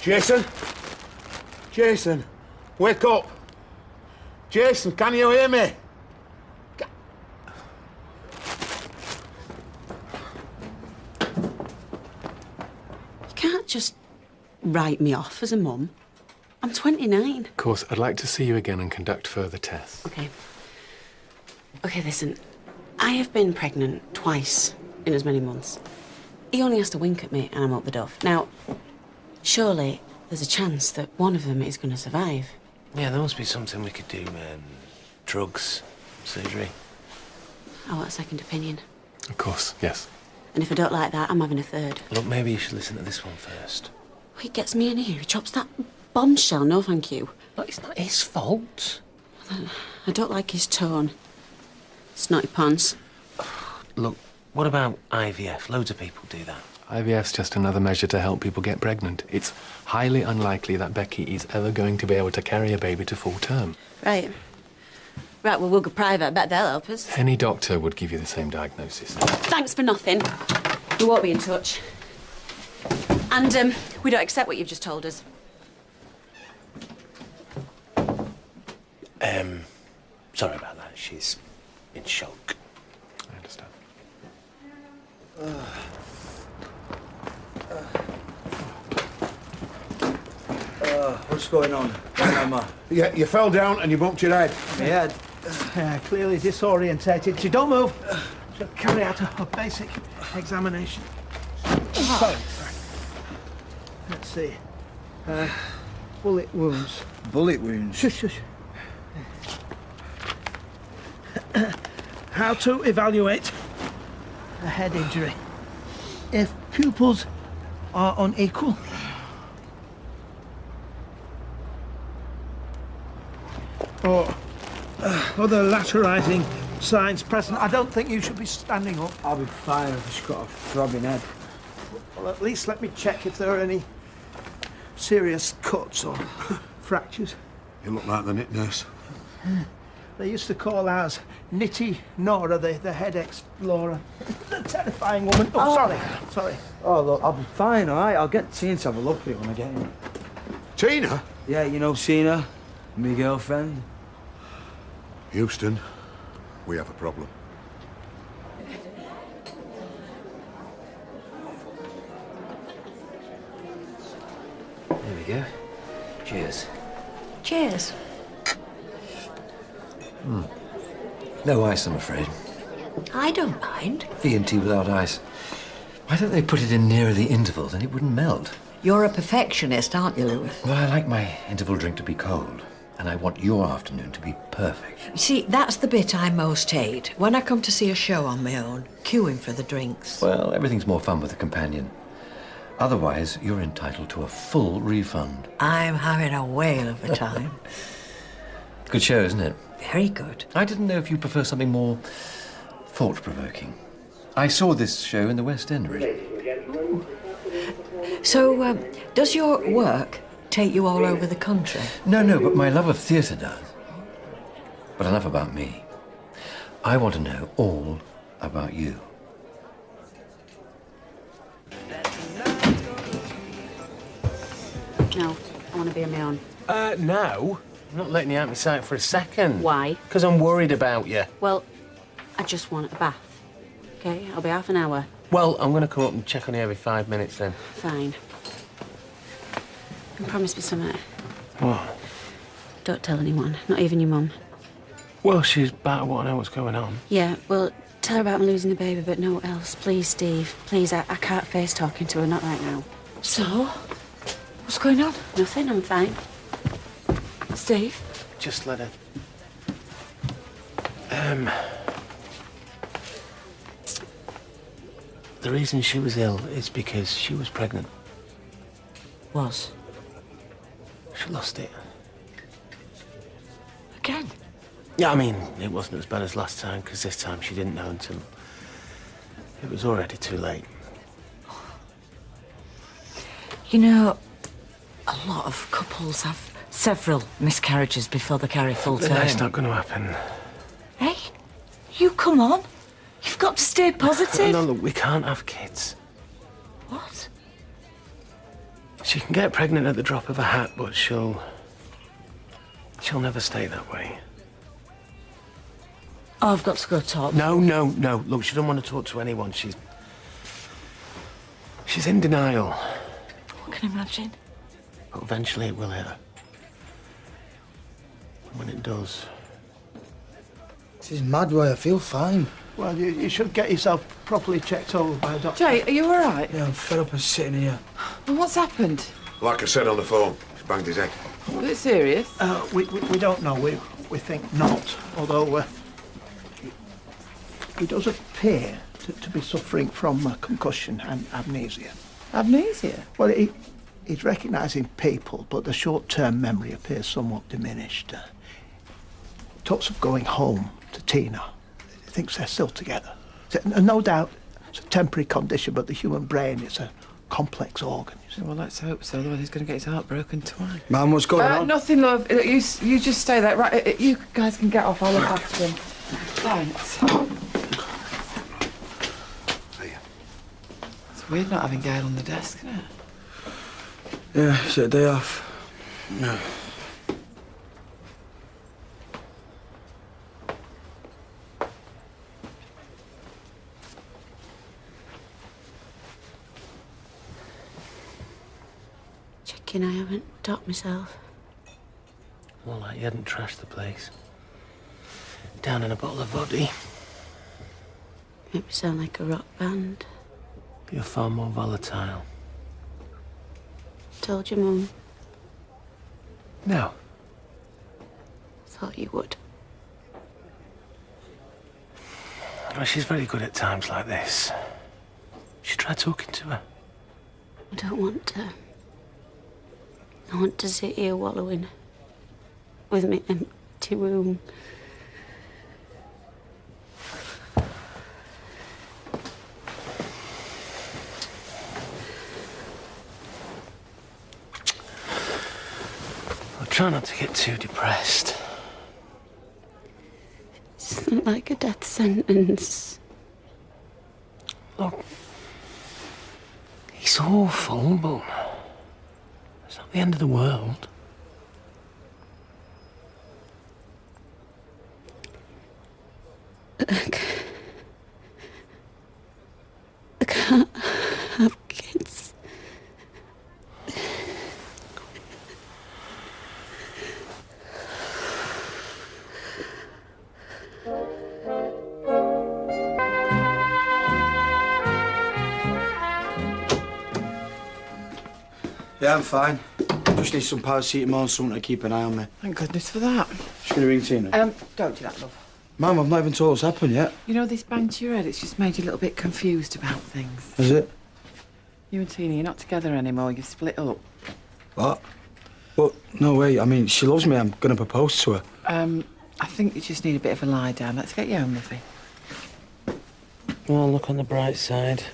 Jason? Jason, wake up. Jason, can you hear me? You can't just write me off as a mum. I'm 29. Of course, I'd like to see you again and conduct further tests. OK. OK, listen. I have been pregnant twice in as many months. He only has to wink at me and I'm up the duff. Now, surely there's a chance that one of them is going to survive. Yeah, there must be something we could do, drugs, surgery. I want a second opinion. Of course, yes. And if I don't like that, I'm having a third. Look, maybe you should listen to this one first. Oh, he gets me in here. He drops that bombshell. No, thank you. Look, it's not his fault. I don't like his tone. Snotty pants. Look, what about IVF? Loads of people do that. IVF's just another measure to help people get pregnant. It's highly unlikely that Becky is ever going to be able to carry a baby to full term. Right. Right, well, we'll go private. I bet they'll help us. Any doctor would give you the same diagnosis. Thanks for nothing. We won't be in touch. And, we don't accept what you've just told us. Sorry about that. She's in shock. I understand. What's going on? Emma? Yeah, you fell down and you bumped your head. My head. Clearly disorientated. She don't move. She'll carry out a basic examination. Sorry. Let's see. Bullet wounds. Bullet wounds? Shush, shush. How to evaluate a head injury. If pupils are unequal, or other lateralizing signs present, I don't think you should be standing up. I'll be fine. I've just got a throbbing head. Well, at least let me check if there are any serious cuts or fractures. You look like the knit nurse. They used to call ours Nitty Nora, the head explorer. The terrifying woman. Oh, sorry. Oh, look, I'll be fine, all right? I'll get Tina to have a look at it when I get in. Tina? Yeah, you know Tina, my girlfriend. Houston, we have a problem. There we go. Cheers. Cheers. No ice, I'm afraid. I don't mind. V&T without ice. Why don't they put it in nearer the interval, then it wouldn't melt? You're a perfectionist, aren't you, Louis? Well, I like my interval drink to be cold, and I want your afternoon to be perfect. You see, that's the bit I most hate. When I come to see a show on my own, queuing for the drinks. Well, everything's more fun with a companion. Otherwise, you're entitled to a full refund. I'm having a whale of a time. Good show, isn't it? Very good. I didn't know if you prefer something more thought-provoking. I saw this show in the West End originally. So, does your work take you all over the country? No, but my love of theatre does. But enough about me. I want to know all about you. No, I want to be on my own. No. I'm not letting you out of my sight for a second. Why? Because I'm worried about you. Well, I just want a bath. OK, I'll be half an hour. Well, I'm going to come up and check on you every 5 minutes then. Fine. And promise me something. What? Don't tell anyone, not even your mum. Well, she's about to want to know what's going on. Yeah, well, tell her about me losing the baby, but no else. Please, Steve. Please, I can't face talking to her, not right now. So? What's going on? Nothing, I'm fine. Steve? Just let her... The reason she was ill is because she was pregnant. Was? She lost it. Again? Yeah, I mean, it wasn't as bad as last time, because this time she didn't know until it was already too late. You know, a lot of couples have several miscarriages before they carry full term. That's not going to happen. Hey, you come on. You've got to stay positive. No, look, we can't have kids. What? She can get pregnant at the drop of a hat, but she'll never stay that way. Oh, I've got to go talk. No. Look, she doesn't want to talk to anyone. She's in denial. I can imagine. But eventually it will hit her. And when it does... She's mad, Roy. I feel fine. Well, you should get yourself properly checked over by a doctor. Jay, are you all right? Yeah, I'm fed up of sitting here. Well, what's happened? Like I said on the phone, he's banged his head. Was it serious? We don't know. We think not. Although he does appear to be suffering from concussion and amnesia. Amnesia? Well, he's recognising people, but the short-term memory appears somewhat diminished. Talks of going home to Tina. He thinks they're still together. No doubt it's a temporary condition, but the human brain is a complex organ. You see. Well, let's hope so. Otherwise, he's going to get his heart broken twice. Mum, what's going on? Nothing, love. You just stay there. Right, you guys can get off. I'll look after him. Thanks. It's weird not having Gail on the desk, isn't it? Yeah, it's a day off. No. Checking I haven't docked myself. More like you hadn't trashed the place. Down in a bottle of vodka. Make me sound like a rock band. You're far more volatile. Told your mum. No. Thought you would. Well, she's very good at times like this. You should try talking to her. I don't want to. I want to sit here wallowing with my empty room. I'll try not to get too depressed. It's not like a death sentence. Look, it's awful, but it's not the end of the world. I can't have kids. Yeah, I'm fine. Just need some paracetamol and something to keep an eye on me. Thank goodness for that. Just gonna ring Tina. Don't do that, love. Mum, I've not even told what's happened yet. You know, this bang to your head, it's just made you a little bit confused about things. Is it? You and Tina, you're not together anymore. You've split up. What? Well, no way. I mean, she loves me. I'm gonna propose to her. I think you just need a bit of a lie down. Let's get you home, lovey. Well, look on the bright side.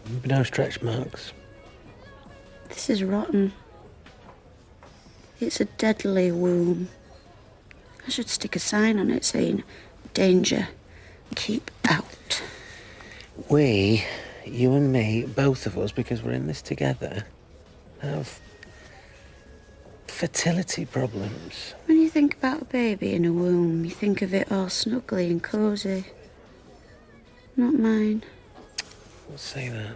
Maybe no stretch marks. This is rotten. It's a deadly womb. I should stick a sign on it saying, danger, keep out. We, you and me, both of us, because we're in this together, have fertility problems. When you think about a baby in a womb, you think of it all snuggly and cosy. Not mine. Don't say that.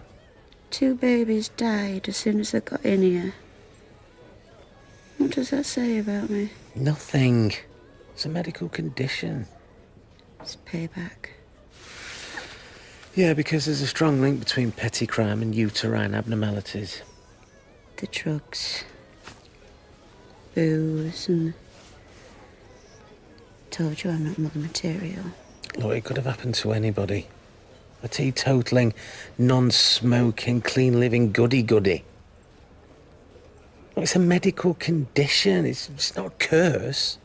2 babies died as soon as they got in here. What does that say about me? Nothing. It's a medical condition. It's payback. Yeah, because there's a strong link between petty crime and uterine abnormalities. The drugs. Booze and... Told you I'm not mother material. Look, it could have happened to anybody. A teetotaling, non-smoking, clean-living goody-goody. Look, it's a medical condition. It's not a curse.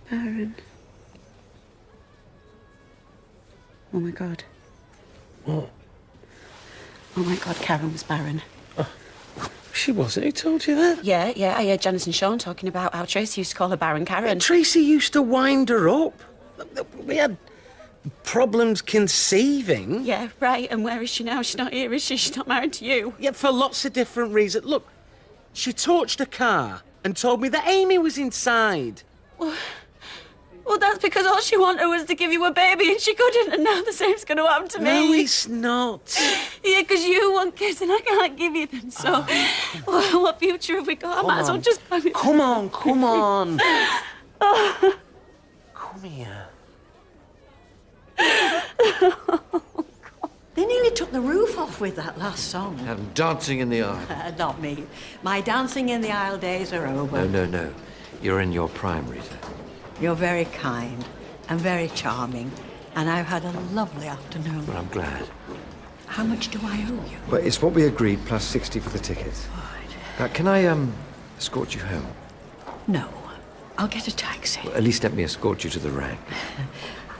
Baron. Oh, my God. What? Oh, my God, Karen was barren. She wasn't. Who told you that? Yeah, I heard Janice and Sean talking about how Tracy used to call her Baron Karen. Tracy used to wind her up. We had problems conceiving. Yeah, right. And where is she now? She's not here, is she? She's not married to you. Yeah, for lots of different reasons. Look, she torched a car and told me that Amy was inside. Well, that's because all she wanted was to give you a baby and she couldn't, and now the same's going to happen to me. No, it's not. Yeah, because you want kids and I can't give you them, so what future have we got? I might as well just... Come on. Come here. They nearly took the roof off with that last song. I'm dancing in the aisle. Not me. My dancing in the aisle days are over. No. You're in your prime, Rita. You're very kind and very charming, and I've had a lovely afternoon. Well, I'm glad. How much do I owe you? Well, it's what we agreed, plus 60 for the tickets. Right. Can I, escort you home? No. I'll get a taxi. Well, at least let me escort you to the rank.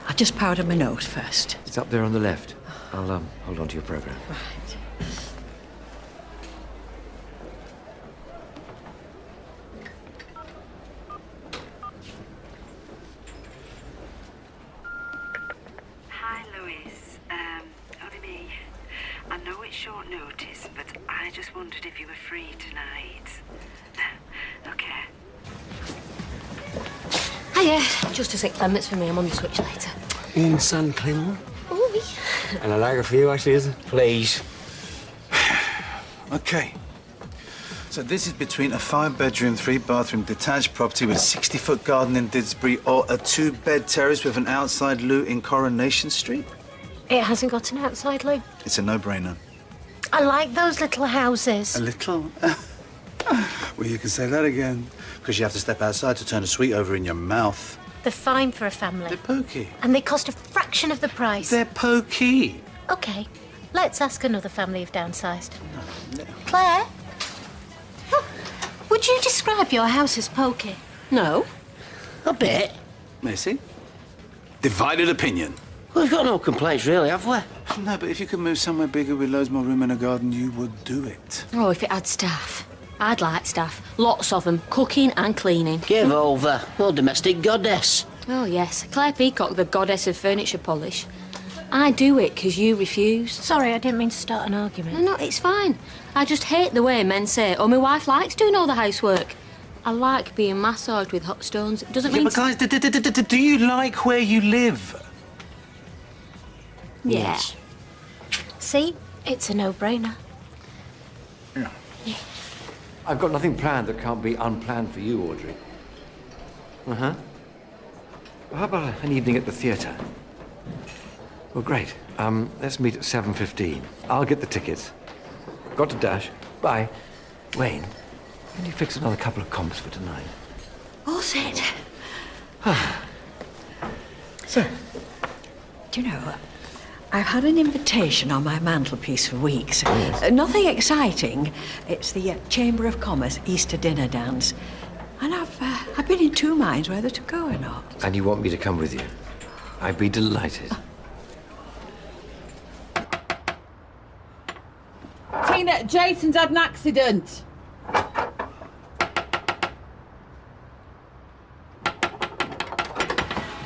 I'll just powder my nose first. It's up there on the left. I'll, hold on to your program. Right. Hi, Louise. Only me. I know it's short notice, but I just wondered if you were free tonight. Okay. Hiya. Just a 6 minutes for me. I'm on the switch later. In San Clemen. Ooh. And I like it for you, actually, isn't it? Please. Okay. So this is between a 5-bedroom, 3-bathroom detached property with a 60-foot garden in Didsbury or a 2-bed terrace with an outside loo in Coronation Street? It hasn't got an outside loo. It's a no-brainer. I like those little houses. A little? Well, you can say that again. Because you have to step outside to turn a sweet over in your mouth. They're fine for a family. They're pokey. And they cost a fraction of the price. They're pokey. OK. Let's ask another family if downsized. No. Claire? Would you describe your house as pokey? No. A bit. Macy? Divided opinion. We've got no complaints, really, have we? No, but if you could move somewhere bigger with loads more room and a garden, you would do it. Oh, if it had staff. I'd like staff. Lots of them. Cooking and cleaning. Give over. No domestic goddess. Oh, yes. Claire Peacock, the goddess of furniture polish. I do it because you refuse. Sorry, I didn't mean to start an argument. No, it's fine. I just hate the way men say, oh, my wife likes doing all the housework. I like being massaged with hot stones. It doesn't mean... but guys, do you like where you live? Yeah. Yes. See? It's a no-brainer. Yeah. I've got nothing planned that can't be unplanned for you, Audrey. Uh-huh. Well, how about an evening at the theatre? Well, great. Let's meet at 7:15. I'll get the tickets. Got to dash. Bye. Wayne, can you fix another couple of comps for tonight? All set. So, do you know, I've had an invitation on my mantelpiece for weeks. Yes. Nothing exciting. It's the Chamber of Commerce Easter dinner dance. And I've been in two minds whether to go or not. And you want me to come with you? I'd be delighted. Tina, Jason's had an accident.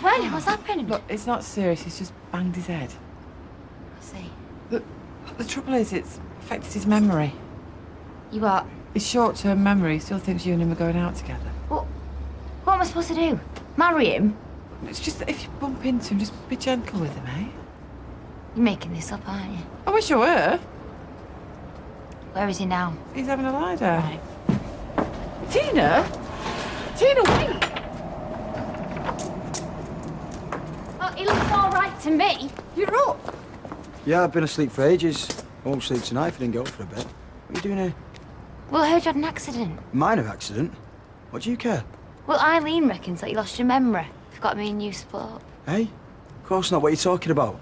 When? What's happened? Look, it's not serious. He's just banged his head. I see. Look, the trouble is, it's affected his memory. You what? His short-term memory. He still thinks you and him are going out together. What am I supposed to do? Marry him? It's just that if you bump into him, just be gentle with him, eh? You're making this up, aren't you? I wish I were. Where is he now? He's having a lie down. Right. Tina? Tina, wait! Oh, he looks all right to me. You're up. Yeah, I've been asleep for ages. I won't sleep tonight if I didn't get up for a bit. What are you doing here? Well, I heard you had an accident. Minor accident? What do you care? Well, Eileen reckons that you lost your memory. Forgot me and you split up. Hey? Of course not. What are you talking about?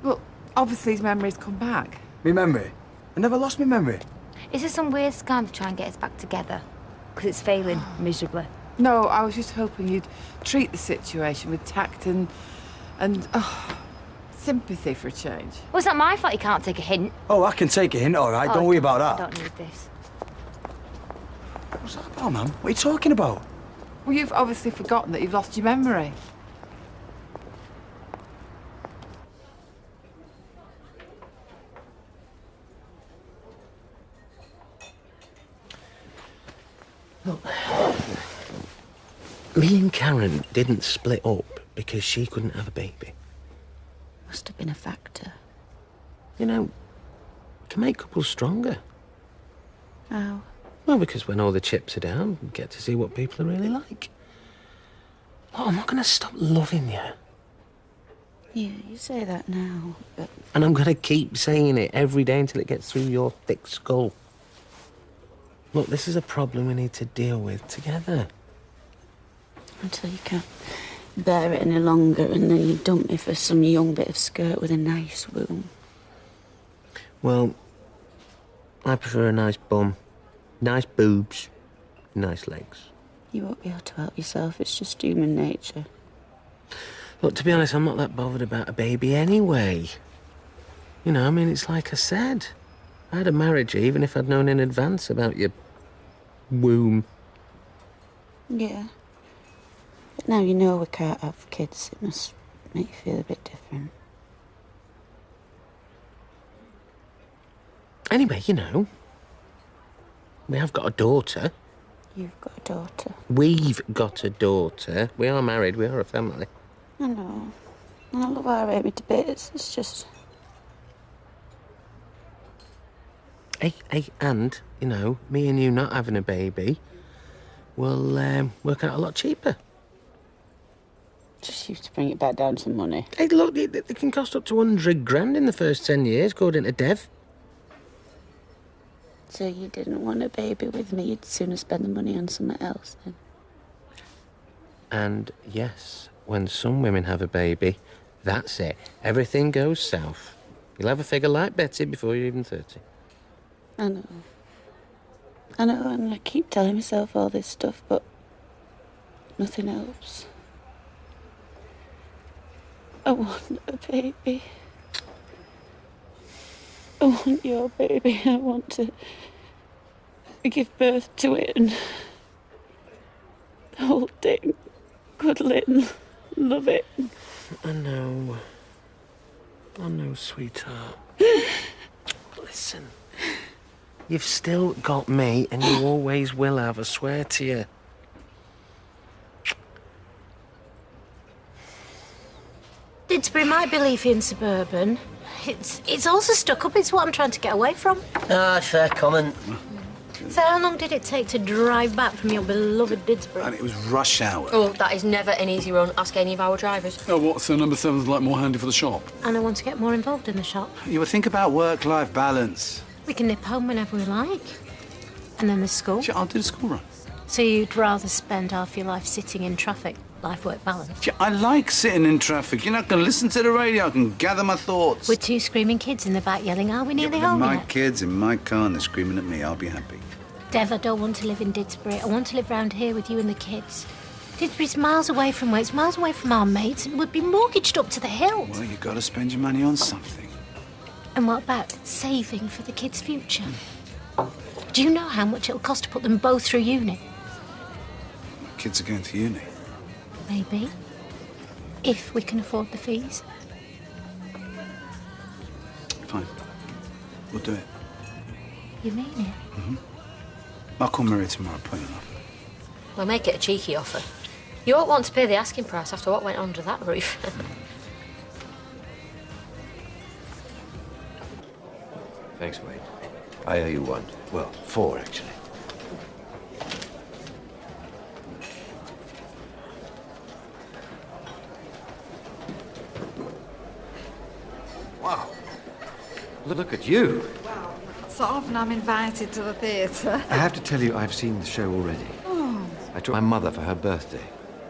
Well, obviously his memory's come back. Me memory? I never lost my memory. Is this some weird scam to try and get us back together? Because it's failing miserably. No, I was just hoping you'd treat the situation with tact and sympathy for a change. Well, it's not my fault you can't take a hint. Oh, I can take a hint, all right. Don't worry about that. I don't need this. What's that about, man? What are you talking about? Well, you've obviously forgotten that you've lost your memory. Look, me and Karen didn't split up because she couldn't have a baby. Must have been a factor. You know, it can make couples stronger. How? Well, because when all the chips are down, you get to see what people are really like. Look, I'm not going to stop loving you. Yeah, you say that now, but... And I'm going to keep saying it every day until it gets through your thick skull. Look, this is a problem we need to deal with together. Until you can't bear it any longer and then you dump me for some young bit of skirt with a nice womb. Well, I prefer a nice bum, nice boobs, nice legs. You won't be able to help yourself, it's just human nature. Look, to be honest, I'm not that bothered about a baby anyway. You know, I mean, it's like I said. I'd have married you even if I'd known in advance about your womb. Yeah. But now you know we can't have kids, it must make you feel a bit different. Anyway, you know, we have got a daughter. You've got a daughter. We've got a daughter. We are married, we are a family. I know. And I love our Amy to bits, it's just... Hey, and, you know, me and you not having a baby will work out a lot cheaper. Just used to bring it back down to money. Hey, look, they can cost up to 100 grand in the first 10 years, according to Dev. So you didn't want a baby with me, you'd sooner spend the money on something else then? And yes, when some women have a baby, that's it. Everything goes south. You'll have a figure like Betty before you're even 30. I know. I know, and I keep telling myself all this stuff, but nothing helps. I want a baby. I want your baby. I want to give birth to it and hold it, cuddle it and love it. I know, sweetheart. Listen, you've still got me and you always will have, I swear to you. Didsbury might be leafy and suburban. It's also stuck up. It's what I'm trying to get away from. Ah, fair comment. So how long did it take to drive back from your beloved Didsbury? And it was rush hour. Oh, that is never an easy run. Ask any of our drivers. Oh, what? So number 7's like more handy for the shop? And I want to get more involved in the shop. You would think about work-life balance. We can nip home whenever we like. And then there's school. Sure, I'll do the school run. So you'd rather spend half your life sitting in traffic, life-work balance? Yeah, I like sitting in traffic. You're not going to listen to the radio. I can gather my thoughts. With two screaming kids in the back yelling, are we nearly They're home my yet? kids in my car and they're screaming at me. I'll be happy. Dev, I don't want to live in Didsbury. I want to live round here with you and the kids. Didsbury's miles away from where it's miles away from our mates. It would be mortgaged up to the hilt. Well, you got to spend your money on something. And what about saving for the kids' future? Do you know how much it'll cost to put them both through uni? Kids are going to uni. Maybe. If we can afford the fees. Fine. We'll do it. You mean it? Mm-hmm. I'll call Murray tomorrow, put it off. We'll make it a cheeky offer. You won't want to pay the asking price after what went under that roof. Thanks, Wade. I owe you one. Well, 4, actually. Wow. Look at you. Well, so often I'm invited to the theatre. I have to tell you, I've seen the show already. Oh, I took my mother for her birthday.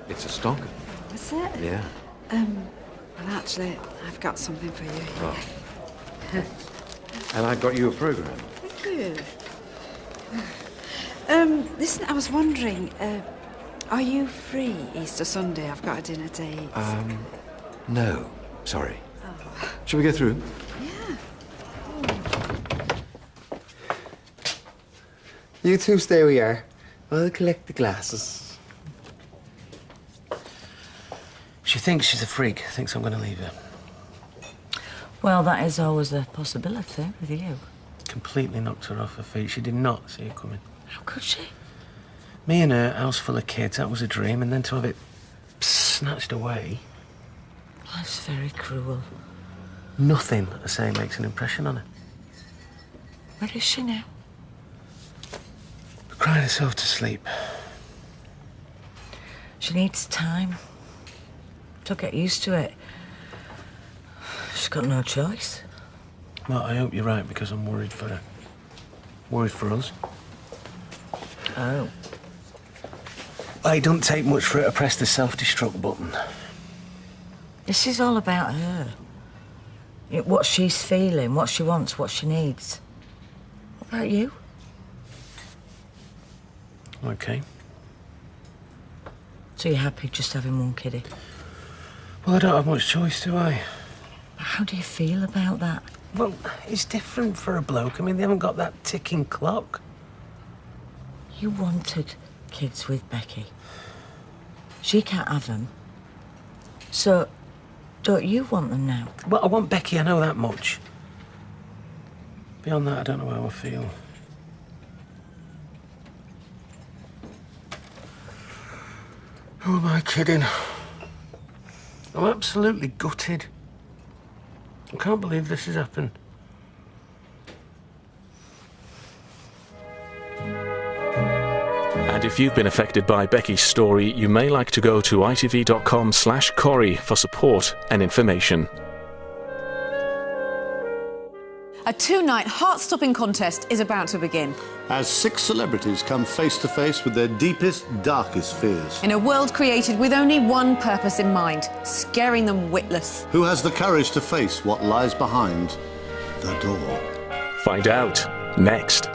It's a stonker. is it? Yeah. Well, actually, I've got something for you. Oh. And I got you a program. Thank you. Listen, I was wondering, are you free Easter Sunday? I've got a dinner date. No. Sorry. Oh. Shall we go through? Yeah. You two stay where you are. I'll collect the glasses. She thinks she's a freak, thinks I'm going to leave her. Well, that is always a possibility with you. Completely knocked her off her feet. She did not see it coming. How could she? Me and her, house full of kids, that was a dream, and then to have it snatched away. Life's very cruel. Nothing, I say, makes an impression on her. Where is she now? Crying herself to sleep. She needs time. She'll get used to it. She's got no choice. Well, I hope you're right, because I'm worried for her. Worried for us. Oh. It don't take much for her to press the self-destruct button. This is all about her. What she's feeling, what she wants, what she needs. What about you? OK. So you're happy just having one kiddie? Well, I don't have much choice, do I? How do you feel about that? Well, it's different for a bloke. I mean, they haven't got that ticking clock. You wanted kids with Becky. She can't have them. So, don't you want them now? Well, I want Becky, I know that much. Beyond that, I don't know how I feel. Who am I kidding? I'm absolutely gutted. I can't believe this has happened. And if you've been affected by Becky's story, you may like to go to itv.com/Corrie for support and information. A two-night heart-stopping contest is about to begin. As 6 celebrities come face-to-face with their deepest, darkest fears. In a world created with only one purpose in mind, scaring them witless. Who has the courage to face what lies behind the door? Find out next.